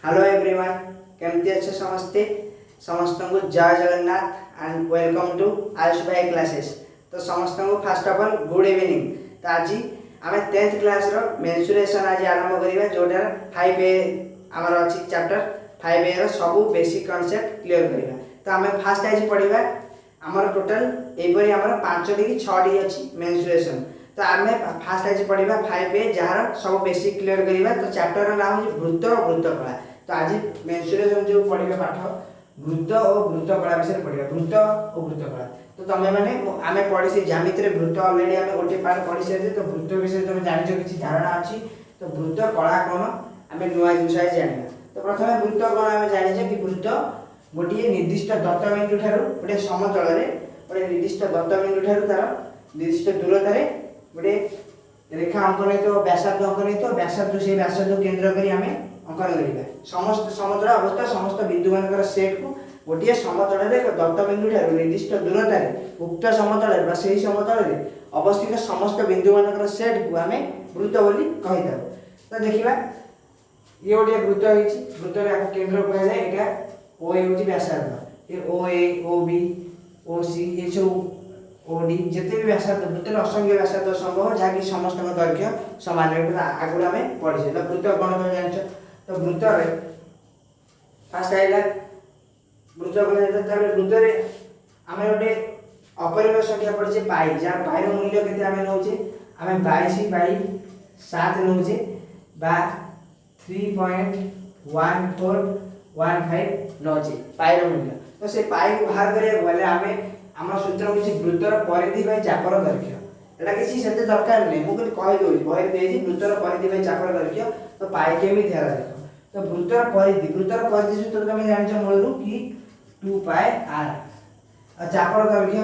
Hello everyone, केमती अच्छे समस्ते समस्त को जय Jagannath and welcome to Ayush भाई क्लासेस। तो समस्त को first of all good evening. तो आज आम 10th क्लास रो मेंसुरेशन आज आरंभ करिबा जोटा 5A हमर अछि चैप्टर 5A रो सब बेसिक कांसेप्ट क्लियर करिबा। तो आम फास्ट आज पढ़िबा हमर टोटल एपरी हमर 5 डी 6 डी अछि मेंसुरेशन। तो आम फास्ट आज पढ़िबा 5A जार सब बेसिक क्लियर करिबा। तो चैप्टर रो नाम अछि वृत्त और वृत्तकला। तो आज मेंसुरेशन जो पढ़िबा पाठ वृत्त और वृत्तकला विषय पढ़िबा वृत्त और वृत्तकला। तो तमे माने आमे पढ़ी से ज्यामिति रे वृत्त ऑलरेडी आमे गोटे पार्ट पढ़ी से तो वृत्त विषय तमे जानि छ किछि धारणा अछि। तो वृत्त कला कोन आमे नुवा जिंस आइ जानिबा। तो प्रथमे वृत्त कोन आमे जानि छ कि वृत्त गोटे निर्दिष्ट दत्तबिंदु ठारू गोटे समतल रे गोटे निर्दिष्ट दत्तबिंदु ठारू तार निर्दिष्ट दूरता रे गोटे रेखा अंकन तो व्यासार्ध अंकन तो व्यासार्ध से व्यासार्ध केंद्र करी आमे अंकन करिबा। समस्त समतल अवस्था समस्त बिंदु मानकर सेट को गोटे समतल रे दत्तबिंदु ठारू निर्दिष्ट दूरता रे उक्त समतल रे बा सेही समतल रे अवस्थित समस्त बिंदु मानकर सेट को आमे वृत्त बोली कहिता। तो देखिबा ये गोटे वृत्त होइछि। वृत्त रे आको केंद्र कहै जाय। एटा ओ ए होछि व्यासार्ध। ये ओ ए ओ बी ओ सी ये सब ओडी जते भी व्यासार्ध वृत्त रे असंख्य व्यासार्ध संभव जाकि समस्त दैर्घ्य समान रे आगुला में पढि छै। तो वृत्त कोन तो जानि छ। तो वृत्त रे फास्ट आइला वृत्त कोन त वृत्त रे आमे गोटे अपरिमेय संख्या पढि छै पाई। जा पाई रो मूल्य केते आमे नौ छै आमे 22/7 नौ छै बा 3.1415 नौ छै पाई रो मूल्य। तो से पाई को बाहर करे बोले आमे हमर सूत्र किछि वृत्तर परिधि बाय चापर दैर्घ्य। एटा किछि सेते दरकार नै मु कहि दोइ बहिर देछि वृत्तर परिधि बाय चापर दैर्घ्य। तो पाई केमि थेरा देखो। तो वृत्तर परिधि सूत्र तमे जानि छ मूलरु कि 2 पाई r आ चापर दैर्घ्य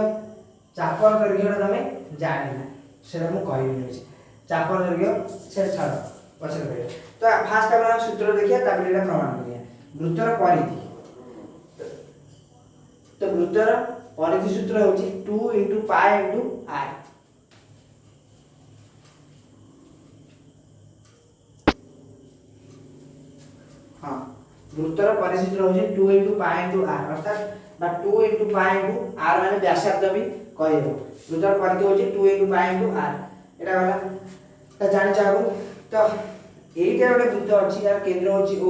तमे जानि ना सेटा मु कहि नै। चापर दैर्घ्य से छाड़ पछर करियो। तो फास्ट हम सूत्र देखिया तापर एटा प्रमाण करिया वृत्तर परिधि। तो वृत्तर परिधि सूत्र होची 2 * पाई * r। हां वृत्तर परिधि सूत्र होची 2 * पाई * r अर्थात बा 2 * पाई * r माने व्यासार्ध भी कहबो। वृत्तर परिधि होची 2 * पाई * r एटा वाला त जानि चाहबो। तो एइटा गोटे वृत्त अछि यार केंद्र होची o।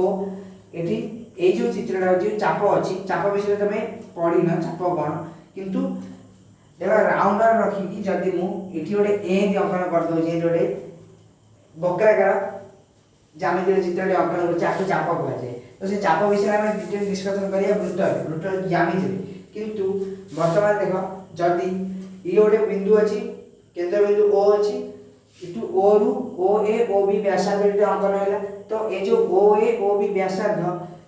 एठी एई जो चित्रटा होची चाप अछि चाप विषय तमे पढी ना चाप कोन किंतु एबा राउंडर रखी कि जदी मु एठी गोटे ए दि अंकन कर दो जे गोटे वक्राकार ज्यामिति चित्रटे अंकन कर चाप चाप कहै छै। तो से चाप विषय में डिटेल डिस्कशन करिया वृत्त ज्यामिति। किंतु वर्तमान देखो जदी ई गोटे बिंदु अछि केंद्र बिंदु o अछि इटु o रु o a o b व्यासार्ध रे अंकन हैला। तो ए जो o a o b व्यासार्ध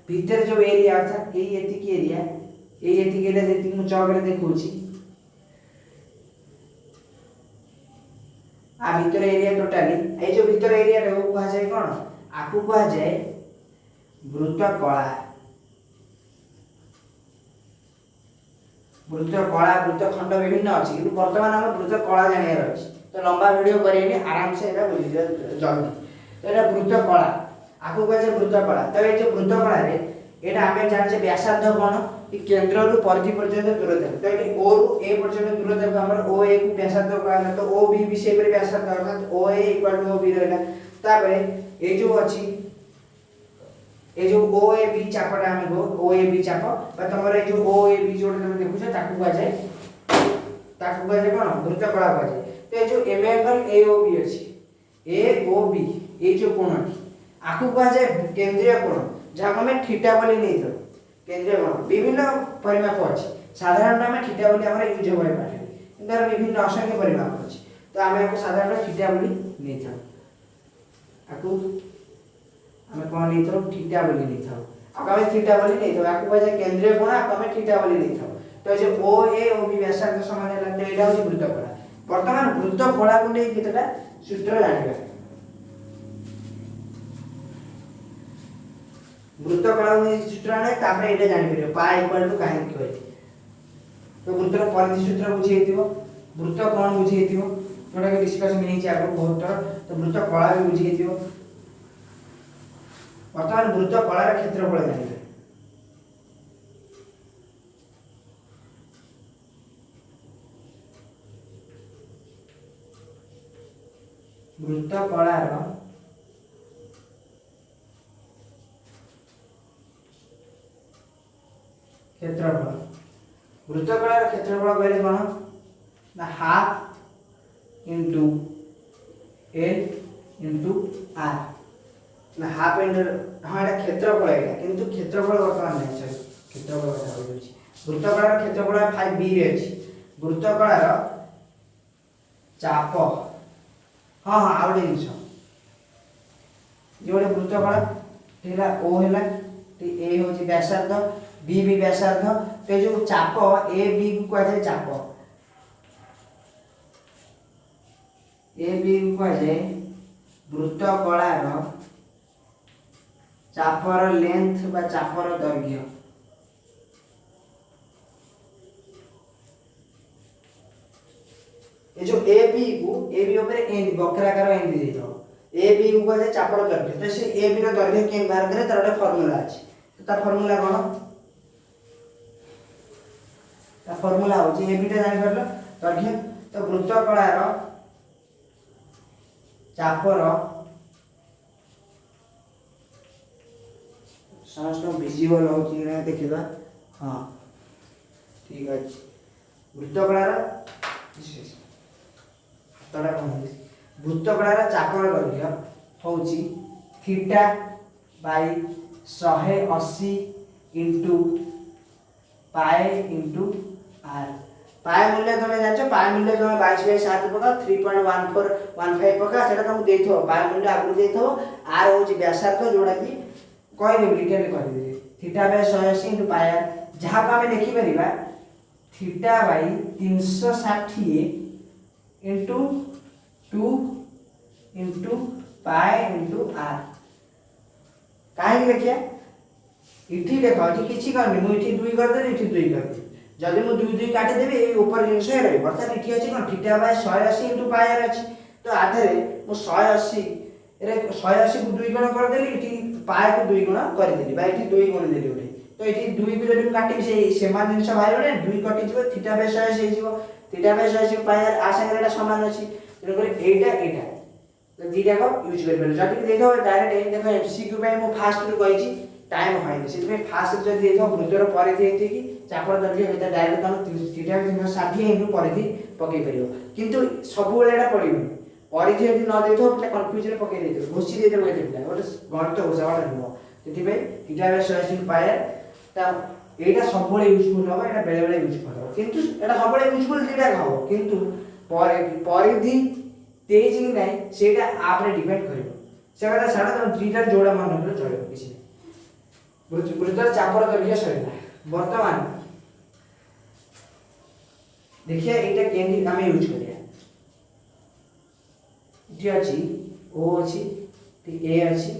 भीतर जो एरिया अर्थात ए एतिकी एरिया जेति मु चौक रे देखौछि आ भीतर एरिया टोटली ए जो भीतर एरिया रे को कहा जाय कोन आकु कहा जाय वृत्तकला। वृत्तखंड विभिन्न अछि किंतु वर्तमान हम वृत्तकला जानिया अछि। तो लंबा वीडियो करेनी आराम से एटा बुझि जल्दी। तो एटा वृत्तकला आकु कहा जाय वृत्तकला। तो ए जो वृत्तकला रे एटा हमें जानि छै व्यासार्ध कोन कि केंद्र रु परिधि पर्यंत दूरता। तो एटी o रु a पर्यंत दूरता को हमर o a को व्यासार्ध कहला। तो o b विषय पर व्यासार्ध अर्थात o a = o b रहला। तापरे ए जो अछि ए जो o a b चापटा हम गो o a b चाप बा तमरे ए जो o a b जोड तमे देखु छ ताकू कह जाय कोन वृत्तकला कह जाय। तो ए जो m angle a o b अछि a o b ए जो कोण आकू कह जाय केंद्रीय कोण जहा हमें थीटा बोली नै तो केंद्रीय कोण विभिन्न परिमाप अछि। साधारण हमें थीटा बोली हमर यूज होय पाठे इंदर विभिन्न असंख्य परिमाप अछि। तो हमें को साधारण थीटा बोली नै था आकू हमें कोन नै तो थीटा बोली नै था आकू हमें थीटा बोली नै था आकू कह जाय केंद्रीय कोण आकू हमें थीटा बोली नै था। तो जे o a o b व्यासार्ध समान हैला। तो एटा होची वृत्तकला। वर्तमान वृत्तकला को नै केतटा सूत्र जानिबा। वृत्तकला में सूत्र नै तापर एटा जानि परियो पाई = काहे कि होय। तो वृत्तर परिधि सूत्र बुझि हेतिबो वृत्त कोण बुझि हेतिबो जोटा के डिस्कशन नै छै आगो बहुत। तो वृत्तकला भी बुझि हेतिबो बर्तमान वृत्त कलार क्षेत्रफल जानिबे। वृत्त कलार क्षेत्रफल, वृत्त कलार क्षेत्रफल कहले कौन ना half into L into R ना हाफ इंटू हाँ एटा क्षेत्रफल एटा किंतु क्षेत्रफल वर्तमान नहीं सर क्षेत्रफल कथा हो जाउची। वृत्त कलार क्षेत्रफल 5b रे अछि। वृत्त कलार चाप हाँ हाँ आउटे जिनिस जो वृत्त कला हेला ओ हेला ए होची व्यासार्ध बी भी व्यासार्ध तो जो चाप ए बी को कह जाए चाप ए बी को कह जाए वृत्त कलार चापर लेंथ बा चापर दैर्घ्य। ये जो ए बी ऊपर एन वक्राकार एन दे दो ए बी को कह जाए चापर दैर्घ्य। तो से ए बी रो दैर्घ्य केन बाहर करे तार फार्मूला अछि। तो ता फार्मूला कोन फॉर्मूला हो ए बी टा जानि परलो दैर्घ्य। तो वृत्त कलार चापर समस्त विजिबल हो कि ना देखिबा। हां ठीक अछि। वृत्त कलार तडा कोन वृत्त कलार चापर दैर्घ्य होची थीटा बाय 180 इनटू पाए इनटू आर। पाए मूल्य तुम जानो पाए मूल्य तुम 22/7 पका 3.1415 पका सेटा तुम देथो पाए मूल्य आगु देथो। आर होची व्यासार्ध जोडा की कहि दे डिटेल कहि दे थीटा बाय 180 इनटू पाए आर जहा को हमें लिखि परिबा थीटा बाय 360 इनटू 2 इनटू पाए इनटू आर। काहे लिखिया इठी देखो इठी किछि करनी मु इठी 2 कर दे इठी 2 कर दे जदि मु 2 काटी देबे ए ऊपर जिनिस हे रहै अर्थात इठी अछि कोन theta by 180 into pi r अछि। तो आधरे मु 180 रे 180 को 2 गुण कर देली इठी पाई को 2 गुण कर देली बा इठी 2 गुण देली ओटे। तो इठी 2 को जदि काटी से समान जिनिस बाहर ओटे 2 कटि जिवो थीटा बाय 180 हे जिवो थीटा बाय 180 पाई आर आ संगे एटा समान अछि। तेनो करे एटा तो दीटा को यूज कर बेल जदि देखो डायरेक्ट देखो एमसीक्यू बाय मु फास्ट रू कहि छी टाइम होइनी से फास्ट जदि देखो वृत्तर परिधि हेति कि चापर दैर्घ्य हेता डायरेक्ट तुम थीटा 360 इनटू परिधि पकई परियो किंतु सब बेले एटा पडिबो परिधि यदि न देथो पले कंफ्यूजन पकई देथो घोषि दे देबो एते ओटे गणित उजावळ रहबो तेति बे थीटा बाय 180 पाए ता एटा सब बेले यूजफुल हो एटा बेले बेले यूजफुल हो किंतु एटा सब बेले यूजफुल दीटा हो किंतु परिधि तेज कि नहीं सेटा आप रे डिपेंड करिवो सेटा साडा तो दीटा जोड़ा मान रे चलेबो किछि वृत्तर चापर दैर्घ्य सरिला। वर्तमान देखिए एटा केंद्र हमें यूज करिया इठी अछि ओ अछि टी ए अछि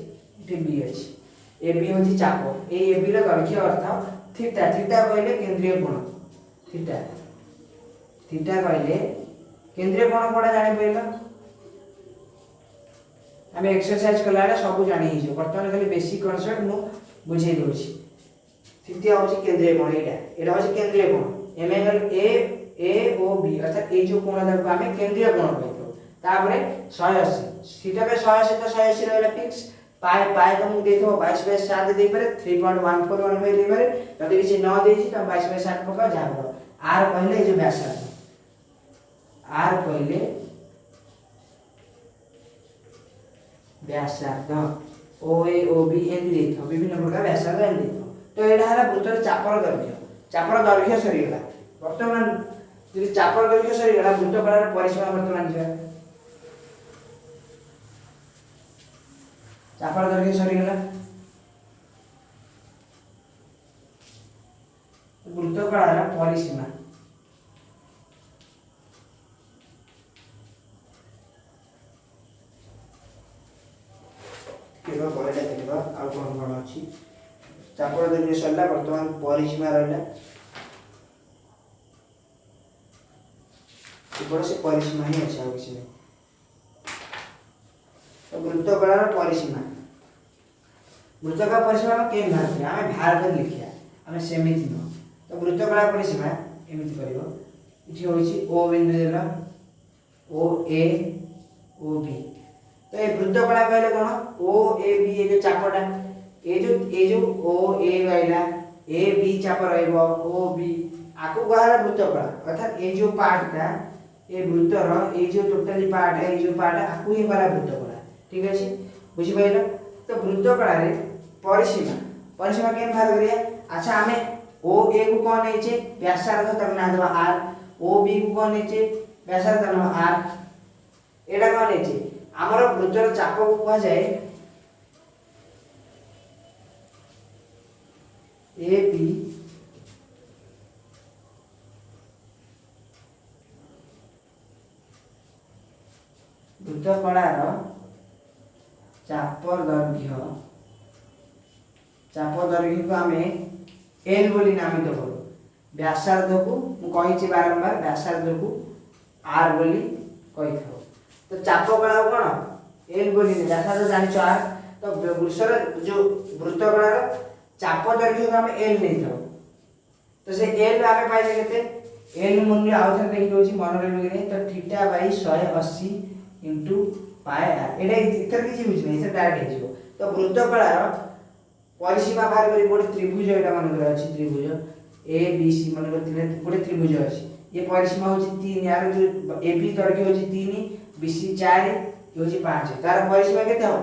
टी बी अछि ए बी होची चाप ए बी रो दैर्घ्य अर्थ थीटा थीटा कहले केंद्रीय कोण थीटा थीटा कहले केंद्रीय कोण कोडा जानि पइला हमें एक्सरसाइज कला सब जानि हिजो वर्तमान खाली बेसिक कांसेप्ट मु बुझे दोछि। तृतीय होची केंद्रीय कोण एटा होची केंद्रीय कोण एम एंगल ए ओ बी अर्थात ए जो कोण देखो हमें केंद्रीय कोण कहतो तापरे 180 थीटा पे 180 तो 180 रहला फिक्स पाए तो मु देथो 22/7 दे पारे 3.141 दे पारे जदि किछि न देछि त 22/7 पका जाबो। आर कहले जो व्यासार्ध आर कहले व्यासार्ध ओ ए ओ बी एन देथो विभिन्न प्रकार व्यासार्ध एन देथो। तो एडा हला वृत्तर चापर दैर्घ्य सरी गला वर्तमान यदि चापर दैर्घ्य सरी गला वृत्त कलार परिसीमा वर्तमान जे चापर दैर्घ्य सरी गला वृत्त कलार परिसीमा केबा परेला देखबा आ कोन अछि चापर दैर्घ्य सरला वर्तमान परिसीमा रहला ऊपर से परिसीमा ही अच्छा हो किसी तो वृत्त कलार परिसीमा वृत्तकला परिसीमा आम के बाहर करिया आम बाहर कर लिखिया आम सेमिति न तो वृत्तकला परिसीमा एमिति करिवो इठी होइछि ओ बिंदु देला ओ ए ओ बी तो ये वृत्तकला कहले कोन ओ ए बी ये जो चापटा ये जो ओ ए आइला ए बी चाप रहइबो ओ बी आकु गहरा वृत्तकला अर्थात ये जो पार्टटा ये वृत्तर ये जो टोटली पार्ट है ये जो पार्ट आकु ही गहरा वृत्तकला ठीक अछि बुझि पाइलो तो वृत्तकला रे परिसीमा परिसीमा केन बाहर करिया अच्छा हमें ओ ए को कोन नै छै व्यासार्ध तक ना देबा आर ओ बी को कोन नै छै व्यासार्ध ना आर एडा कोन नै छै हमर वृत्तर चाप को कहा जाए ए बी वृत्तकलार चाप दैर्घ्य को आम एल बोली नामित करूँ व्यासार्ध को मुझे बारंबार व्यासार्ध को आर बोली कही था तो चाप कला कौन एल बोली व्यासार्ध जान आर तो वृषर जो वृत्तकलार चाप दैर्घ्य को आम एल नहीं था तो से एल आम पाइले के एल मूल्य आउ थे देखी दौर मन रही तो theta by 180 into pi R एटा इथर किसी बुझ नहीं इथर डायरेक्ट हो तो वृत्तकलार परिसीमा बाहर करी गोटे त्रिभुज एटा मन कर अछि त्रिभुज ए बी सी मन कर गोटे त्रिभुज अछि ये परिसीमा होछि 3 यार जो ए बी दैर्घ्य होछि 3 बी सी 4 ये होछि 5 तार परिसीमा केते हो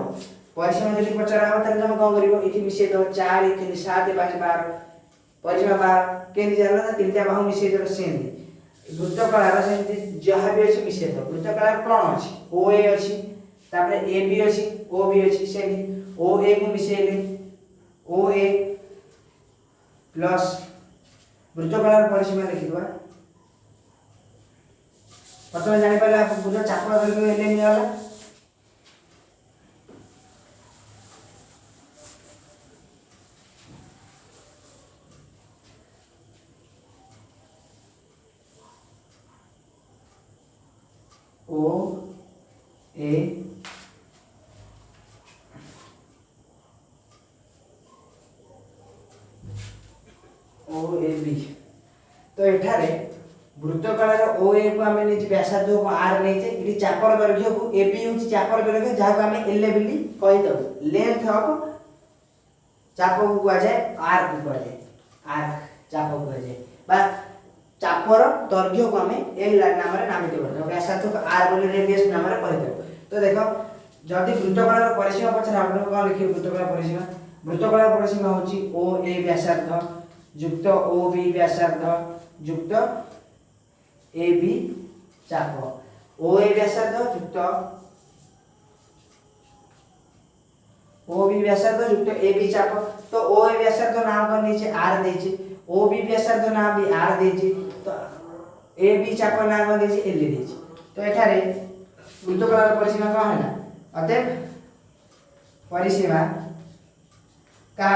परिसीमा जदि पचार हो त हम कोन करिवो इति मिसे दो 4 3 7 5 12 परिसीमा बाहर केन जाला ना तीनटा बाहु मिसे दो सेम वृत्तकलार सेमति जहा भी अछि मिसे दो वृत्तकलार कोन अछि ओ ए अछि तापर ए बी अछि ओ बी अछि सेम ओ ए को मिसेले ओ ए प्लस वृत्तकलार परिसीमा लिखिबा प्रथम जानि पाले आप बुझो चाप दैर्घ्य एले नि होला ओ ए ओ ए बी तो एठारे वृत्तकलार ओ ए को आमे निज व्यासार्ध को आर नै छै इति चापर दैर्घ्य को ए बी होछि चापर दैर्घ्य जहा को आमे एल बिली कहि दब लेंथ ऑफ चाप को कहा जाय आर को कहा जाय आर चाप को कहा जाय बा चापर दैर्घ्य को आमे एल नाम रे नामित करब व्यासार्ध को आर बोली रेडियस नाम रे कहि दब तो देखो जदि वृत्तकलार परिसीमा पछर आपण को लिखि वृत्तकलार परिसीमा वृत्तकलार परिसीमा होछि ओ ए व्यासार्ध युक्त ओ बी व्यासार्ध युक्त ए बी चाप ओ ए व्यासार्ध युक्त ओ बी व्यासार्ध युक्त ए बी चाप तो ओ ए व्यासार्ध नाम को नीचे आर देछि ओ बी व्यासार्ध नाम भी आर देछि तो ए बी चाप नाम को देछि एल देछि तो एठारे वृत्तकलार परिसीमा का हैला अतएव परिसीमा का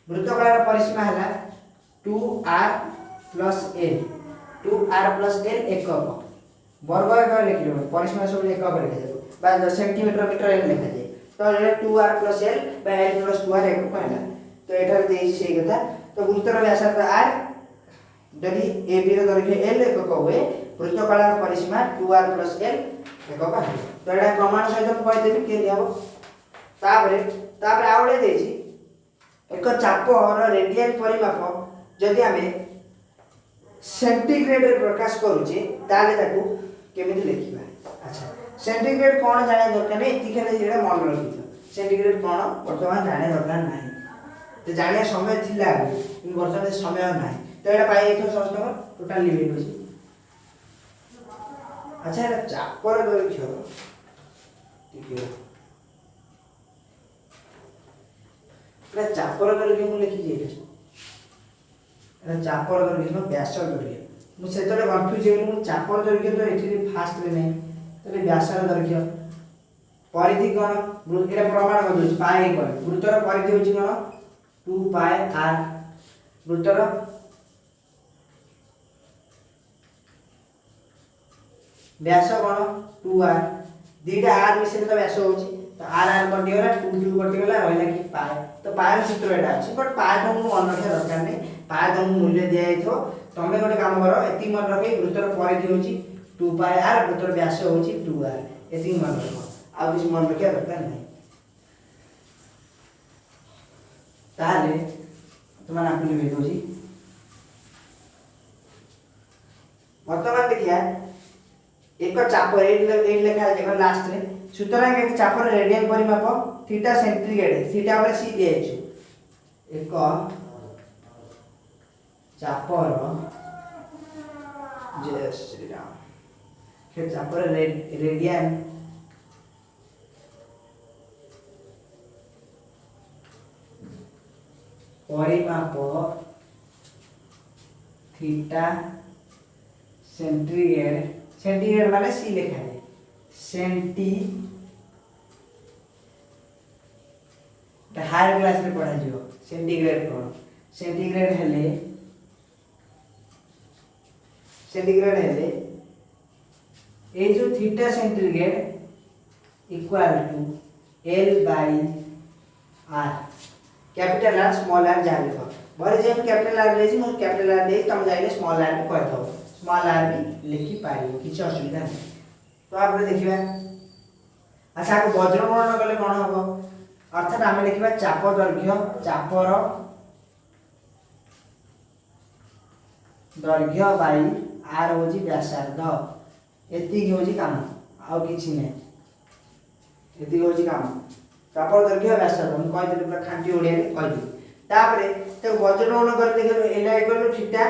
वृत्तकलार परिसीमा हैला 2r plus l 2r plus l एकक वर्ग एकक लिखिलो परिसीमा सब एकक लिखा जाय बा सेंटीमीटर मीटर एक लिखा जाय तो ये 2r प्लस l बा l प्लस 2r एकक हैला तो एठार देई छै कथा तो वृत्तर व्यासार्ध r यदि ए बी रो दैर्घ्य l एकक होए वृत्तकलार परिसीमा 2r प्लस l एकक है तो एटा प्रमाण सहित हम कहि देबी के दियाबो तापरे आवडे देई छी एक चाप और रेडियल परिमाप जदि आमे सेंटीग्रेड रे प्रकाश करूचे ताले ताकू केमिति लिखिबा अच्छा सेंटीग्रेड कोन जाने दरकार नै इति खेले जेडा मन रखितो सेंटीग्रेड कोन वर्तमान जाने दरकार नाही तो जाने समय थिला इन वर्तमान समय नाही तो एटा पाई एथो समस्त टोटल लिमिट होची अच्छा एटा चापर दैर्घ्य ठीक है एटा चापर दैर्घ्य मु लिखि जे एटा चापर दैर्घ्य न व्यास दैर्घ्य मु सेतले कंफ्यूज हे मु चापर दैर्घ्य तो एठी फास्ट रे नै तले व्यास दैर्घ्य परिधि कोन एटा प्रमाण कर दउछ पाई कोन वृत्तर परिधि होची कोन 2 पाई r वृत्तर व्यास कोन 2r दीटा r मिसले तो व्यास होची तो आर आर कटिगला 2 2 कटिगला रहला कि पाए तो पाए सूत्र एटा अछि बट पाए तुमको मन रखा दरकार नै पाए तुमको मूल्य दिया आइथो तमे गोटे काम करो एति मन रखी वृत्तर परिधि होची 2 पाए आर वृत्तर व्यास होची 2 आर एति मन रखो आ किछ मन रखिया दरकार नै ताले तुम आपने लिख दो वर्तमान देखिए एक चापर एट लिखा है देखो लास्ट रे सूत्र के चापर रेडियन परिमाप थीटा सेंटीग्रेड थीटा पर सी दिया है एक चापर जय श्री राम के चापर रेडियन परिमाप थीटा सेंटीग्रेड सेंटीग्रेड माने सी लिखा है सेंटी हायर क्लास में पढ़ा जियो सेंटीग्रेड कोन सेंटीग्रेड हेले ए जो theta centigrade equal to L by R capital R small R जा लिखो बरे जे कैपिटल आर लेजी मो कैपिटल आर दे तुम जाइले स्मॉल आर भी कह दो स्मॉल आर भी लिखि पारियो किछ असुविधा नहीं तो आप देखिबा अच्छा को वज्र गणना कले कोन होबो अर्थात आमे लिखिबा चाप दैर्घ्य बाई आर होजी व्यासार्ध एति होजी काम आ किछि नै एति होजी काम चाप दैर्घ्य व्यासार्ध हम कहि देले पूरा खांटी ओडिया रे कहि दे तापरे तो वज्र गणना कर देखो एला इक्वल थीटा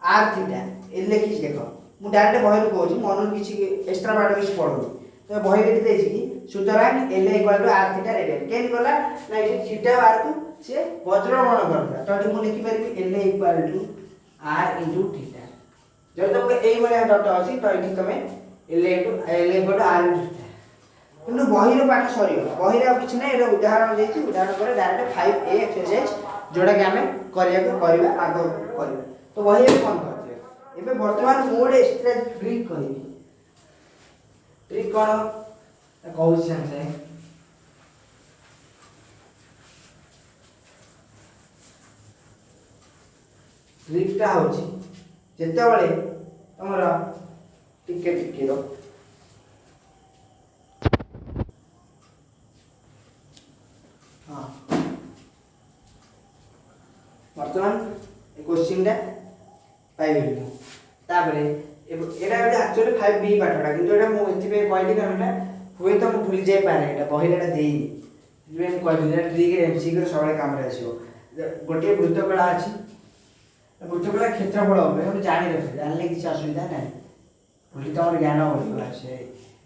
आर थीटा ए लिखि देखो मु डायरेक्ट बहिर कहूची मन किछि एक्स्ट्रा बाड किछि पढो तो बहिर लिखि देछि कि सुतरां L equal to R theta radian केन गला ना ये थीटा आर को से वज्र गणना करता तो एठी मु लिखि परबी L equal to R into theta जब तुमको एई माने डॉट अछि तो एठी तमे L equal to R into theta किंतु बहिर पाठ सरियो बहिर आ किछि नै एटा उदाहरण देछि उदाहरण पर डायरेक्ट 5a एक्सरसाइज जोडा कि हमें करबा आगो करबा तो बहिर कोन करते एबे वर्तमान मोड एक्स्ट्रा ट्रिक कहि ट्रिक कोन कहू से ट्रिकटा होची जेते बळे हमरा टिके रो हां वर्तमान ए क्वेश्चन दा पाइबे तापरे एटा एक्चुअली 5b पाठटा किंतु एटा मो एथि पे कहली कारणटा हुए तो मु भूल जाय पारे एटा बहिराटा देई जे हम कहली जे ट्रिक एमसी के सबले काम रे आसीबो गोटे वृत्तकला अछि वृत्तकला क्षेत्रफल होबे हम जानि रखे जानले किछ असुविधा नै भूली तमर ज्ञान होबो आसे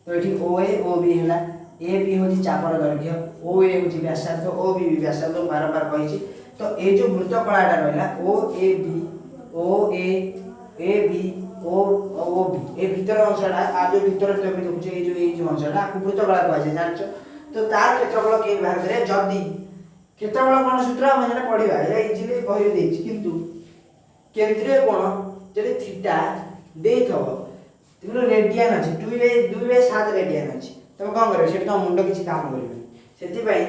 तो एठी OA OB हैला AB होची चापर दैर्घ्य OA होची व्यासार्ध OB व्यासार्ध बार बार कहिछि तो ए जो वृत्तकलाटा रहला OAB OB ए भीतर अंशटा आ जो भीतर तमे देखुछ ए जो अंशटा आ वृत्तकला कहै छै जानछो तो तार क्षेत्रफल के बाहर करे जदी क्षेत्रफल कोन सूत्र हम एटा पढिबा एटा इजीली कहि देछि किंतु केंद्रीय कोण जदि थीटा देथबो तिनो रेडियन अछि 2 बाय 7 रेडियन अछि तमे कोन करबे सेट तो मुंडो किछि काम करबे सेति पई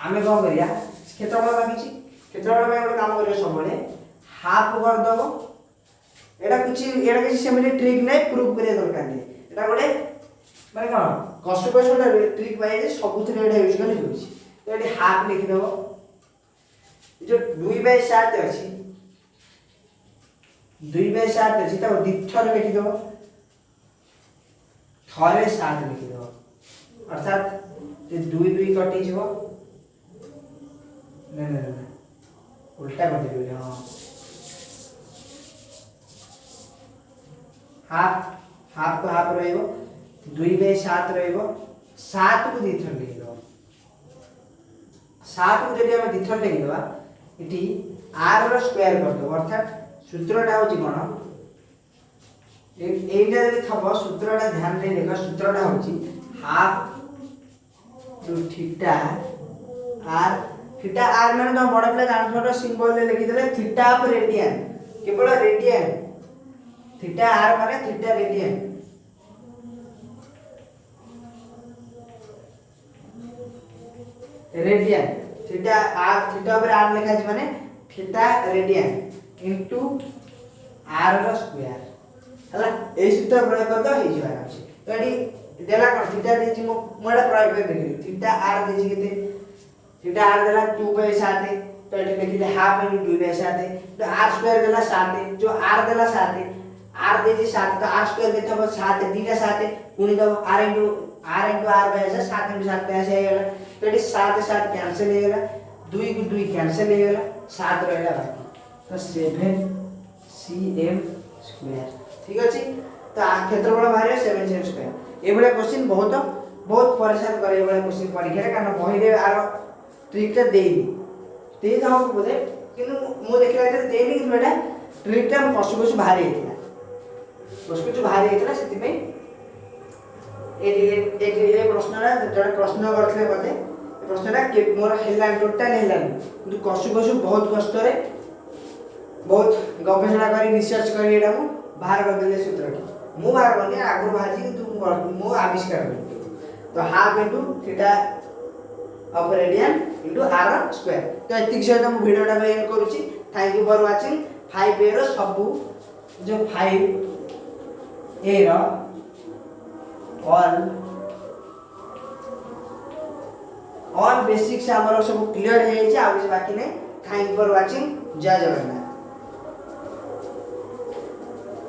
आमे कोन करिया क्षेत्रफल मागिछि क्षेत्रफल में ଗୋଟେ काम करियो सबले हाफ कर दबो एटा किछि सेमने ट्रिक नै प्रूफ करे दरकार नै एटा गोटे माने कोन कष्ट ट्रिक पाए जे सबुथरे एटा यूज करले होछि तो एटी हाफ लिखि दबो जो 2 बाय 7 अछि 2 बाय 7 अछि त दिथर लिखि दबो थरे 7 लिखि दबो अर्थात जे 2 2 कटि जिवो नै उल्टा कर दियो हां हाफ को हाफ रहइबो 2 बाय 7 रहइबो 7 को दिथर लिखि दो 7 को जदि हम दिथर लिखि दबा इठी r रो स्क्वायर कर दो अर्थात सूत्रटा होची कोन एइटा जदि थबो सूत्रटा ध्यान दे देखो सूत्रटा होची half to theta r theta r माने तो बड़ प्ले जानथोर सिंबल ले लिखि देले थीटा ऑफ रेडियन केवल रेडियन थीटा r माने theta radian radian theta R theta ऊपर आर लिखा अछि माने थीटा रेडियन इनटू आर रो स्क्वायर हला ए सूत्र प्रयोग कर दो हे जवार अछि तो एडी देला कोन थीटा देछि मोडा प्रयोग कर देखि थीटा आर देछि केते थीटा आर देला 2/7 तो एडी लिखिले हाफ इनटू 2/7 तो आर स्क्वायर देला 7 जो आर देला 7 आर देछि 7 तो आर स्क्वायर केते हो 7 2 7 गुणी दो R into R by 7 into 7 ऐसे हे गेला तो एडी 7 7 कैंसिल हे गेला 2 को 2 कैंसिल हे गेला 7 रहला बाकी तो 7 cm स्क्वायर ठीक अछि तो क्षेत्रफल बाहर 7 cm स्क्वायर ए बळे क्वेश्चन बहुत परेशान करे ए बळे क्वेश्चन परीक्षा रे कारण बही रे आरो ट्रिक देइनी ते हम बोले किनु मु देखला जे देइनी कि बेटा ट्रिक हम पशु बाहर हेतिला पशु बाहर हेतिला सेति पे ए प्रश्नरा जडे प्रश्न करथले बोले प्रश्नरा के मोर हेला टोटल हेला किंतु पशु बहुत कष्ट रे बहुत गवेषणा करी रिसर्च करी एडा मु बाहर कर देले सूत्र मु बाहर करनी आगु बाजी किंतु मु आविष्कार कर तो half into theta of radian into r square तो एतिक सहित मु वीडियोटा पे एंड करूची thank you for watching 5a रो सब जो 5a रो ऑल बेसिक्स हमर सब क्लियर हे छै आ बाकी नै थैंक यू फॉर वाचिंग जय जगन्नाथ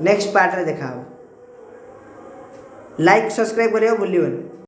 नेक्स्ट पार्ट रे देखा लाइक सब्सक्राइब करियो भूलिबन।